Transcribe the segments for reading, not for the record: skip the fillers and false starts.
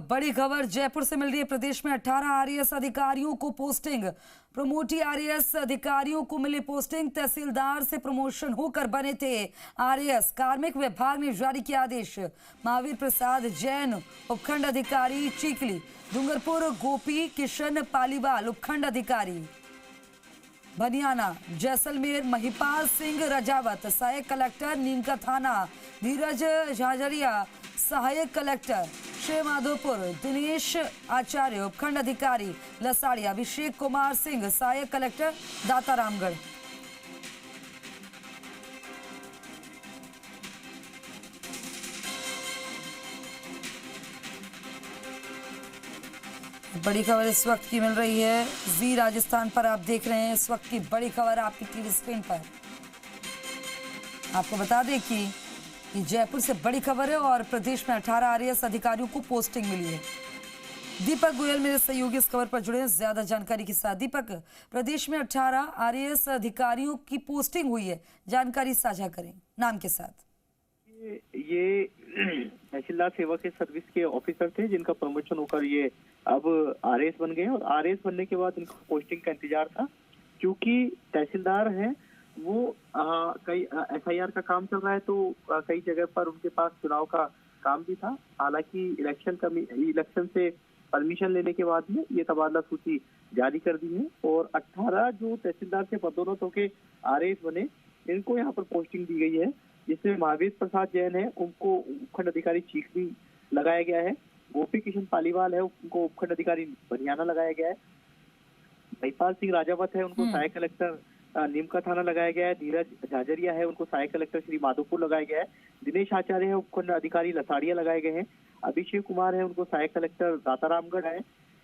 बड़ी खबर जयपुर से मिल रही है। प्रदेश में 18 आरएएस अधिकारियों को पोस्टिंग। प्रमोटी आरएएस अधिकारियों को मिली पोस्टिंग। तहसीलदार से प्रमोशन होकर बने थे आरएएस। कार्मिक विभाग ने जारी किया आदेश। महावीर प्रसाद जैन उपखंड अधिकारी चीखली। डूंगरपुर गोपी किशन पालीवाल उपखंड अधिकारी बनियाना। जैसलमेर महिपाल सिंह रजावत सहायक कलेक्टर नीम का थाना। धीरज झाझरिया सहायक कलेक्टर श्री माधोपुर। दिनेश आचार्य उपखंड अधिकारी लसाड़िया। अभिषेक कुमार सिंह सहायक कलेक्टर दातारामगढ़। बड़ी खबर इस वक्त की मिल रही है जी राजस्थान पर। आप देख रहे हैं इस वक्त की बड़ी खबर आपकी टीवी स्क्रीन पर। आपको बता दें कि जयपुर से बड़ी खबर है और प्रदेश में 18 आरएएस अधिकारियों को पोस्टिंग मिली है। दीपक गोयल मेरे सहयोगी इस खबर पर जुड़े हैं ज्यादा जानकारी के साथ। दीपक, प्रदेश में 18 आरएएस अधिकारियों की पोस्टिंग हुई है, जानकारी साझा करें नाम के साथ। ये तहसीलदार सेवा के सर्विस के ऑफिसर थे जिनका प्रमोशन होकर ये अब आरएएस बन गए और आरएएस बनने के बाद इनको पोस्टिंग का इंतजार था। क्योंकि तहसीलदार हैं वो कई एफआईआर का काम चल रहा है, तो कई जगह पर उनके पास चुनाव का काम भी था। हालांकि इलेक्शन से परमिशन लेने के बाद में ये तबादला सूची जारी कर दी है और 18 जो तहसीलदार से पदोन्नत होकर आरएएस बने इनको यहाँ पर पोस्टिंग दी गई है। जिसमें महावीर प्रसाद जैन है उनको उपखंड अधिकारी चीखली लगाया गया है। गोपी किशन पालीवाल है उनको उपखंड अधिकारी बनियाना लगाया गया है। महिपाल सिंह राजावत है उनको सहायक कलेक्टर नीम का थाना लगाया गया है। धीरज झाझरिया है उनको सहायक कलेक्टर श्री माधोपुर लगाया गया है। दिनेश आचार्य है उपखंड अधिकारी लसाड़िया लगाए गए हैं। अभिषेक कुमार है उनको सहायक कलेक्टर दातारामगढ़ है।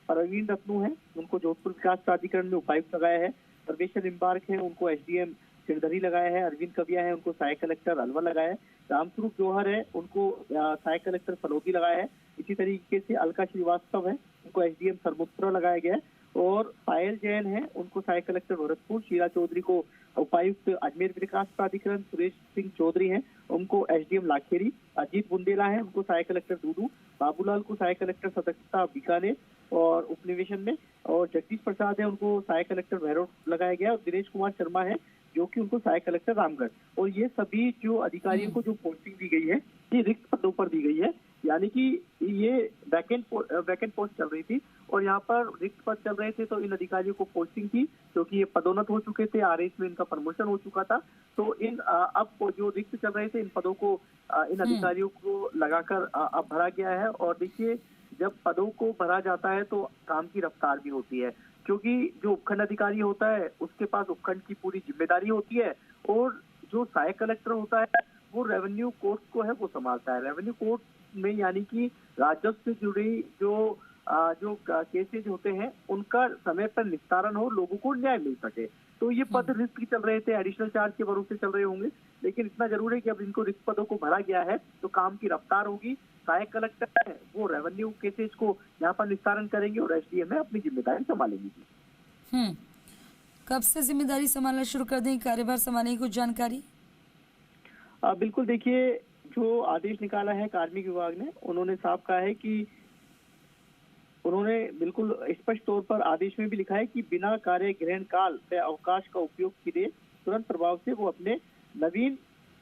प्रवीण रत्नू है उनको जोधपुर विकास प्राधिकरण में उपायुक्त लगाया है। परमेश्वर निम्बार्क है उनको एसडीएम सिरधरी लगाया है। अरविंद कविया है उनको सहायक कलेक्टर अलवर लगाया है। रामस्वरूप जौहर है उनको सहायक कलेक्टर फलोदी लगाया है। इसी तरीके से अलका श्रीवास्तव है उनको एसडीएम सरमुत्रा लगाया गया है और पायल जैन है उनको सहायक कलेक्टर भरतपुर। शीला चौधरी को उपायुक्त अजमेर विकास प्राधिकरण। सुरेश सिंह चौधरी हैं उनको एसडीएम लाखेरी। अजीत बुंदेला है उनको सहायक कलेक्टर दूदू। बाबूलाल को सहायक कलेक्टर सतर्कता बीकानेर और उपनिवेशन में। और जगदीश प्रसाद है उनको सहायक कलेक्टर भैरव लगाया गया और दिनेश कुमार शर्मा है जो कि उनको सहायक कलेक्टर रामगढ़। और ये सभी जो अधिकारियों को जो पोस्टिंग दी गई है ये रिक्त पदों पर दी गई है। यानी कि ये वैकेंट पोस्ट चल रही थी और यहाँ पर रिक्त पद चल रहे थे तो इन अधिकारियों को पोस्टिंग थी क्योंकि ये पदोन्नत हो चुके थे। आरएएस में इनका प्रमोशन हो चुका था तो इन अब जो रिक्त चल रहे थे इन पदों को इन अधिकारियों को लगाकर अब भरा गया है। और देखिए जब पदों को भरा जाता है तो काम की रफ्तार भी होती है क्योंकि जो उपखंड अधिकारी होता है उसके पास उपखंड की पूरी जिम्मेदारी होती है और जो सहायक कलेक्टर होता है वो रेवेन्यू कोर्ट को है वो संभालता है। रेवेन्यू कोर्ट में यानी कि राजस्व से जुड़ी जो केसेज होते हैं उनका समय पर निस्तारण हो, लोगों को न्याय मिल सके। तो ये पद रिक्त की चल रहे थे, एडिशनल चार्ज के भरोसे चल रहे होंगे, लेकिन इतना जरूर है कि अब इनको रिक्त पदों को भरा गया है तो काम की रफ्तार होगी। सहायक कलेक्टर है वो रेवेन्यू केसेज को यहाँ पर निस्तारण करेंगे और एसडीएम में अपनी जिम्मेदारी संभालेंगे। कब से जिम्मेदारी संभालना शुरू कर देंगे, कार्यभार संभालने की कुछ जानकारी? बिल्कुल, देखिए जो आदेश निकाला है कार्मिक विभाग ने उन्होंने साफ कहा है कि उन्होंने बिल्कुल स्पष्ट तौर पर आदेश में भी लिखा है कि बिना कार्य ग्रहण काल से अवकाश का उपयोग किए तुरंत प्रभाव से वो अपने नवीन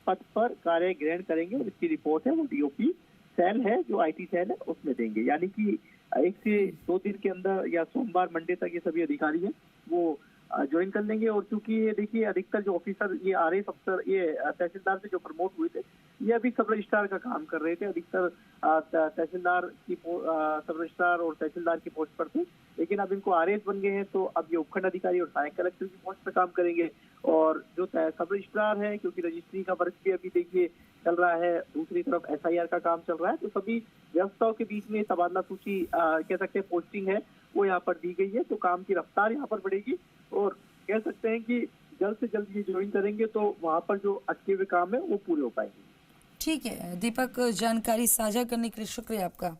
पद पर कार्य ग्रहण करेंगे और इसकी रिपोर्ट है वो डीओपी सेल है जो आईटी सेल है उसमें देंगे। यानी कि 1 से 2 दिन के अंदर या सोमवार मंडे तक ये सभी अधिकारी हैं वो ज्वाइन कर लेंगे। और चूंकि ये देखिए अधिकतर जो ऑफिसर ये आरएएस अफसर ये तहसीलदार से जो प्रमोट हुए थे ये अभी सब रजिस्ट्रार का काम कर रहे थे। अधिकतर तहसीलदार की सब रजिस्ट्रार और तहसीलदार की पोस्ट पर थे, लेकिन अब इनको आरएएस बन गए हैं तो अब ये उपखंड अधिकारी और सहायक कलेक्टर की पोस्ट पर काम करेंगे। और जो सब रजिस्ट्रार है क्योंकि रजिस्ट्री का वर्क भी अभी देखिए चल रहा है, दूसरी तरफ एसआईआर का काम चल रहा है, तो सभी व्यवस्थाओं के बीच में तबादला सूची कह सकते हैं पोस्टिंग है वो यहाँ पर दी गई है। तो काम की रफ्तार यहाँ पर बढ़ेगी और कह सकते हैं कि जल्द से जल्द ये ज्वाइन करेंगे तो वहाँ पर जो अटके हुए काम है वो पूरे हो पाएंगे। ठीक है दीपक, जानकारी साझा करने के लिए शुक्रिया आपका।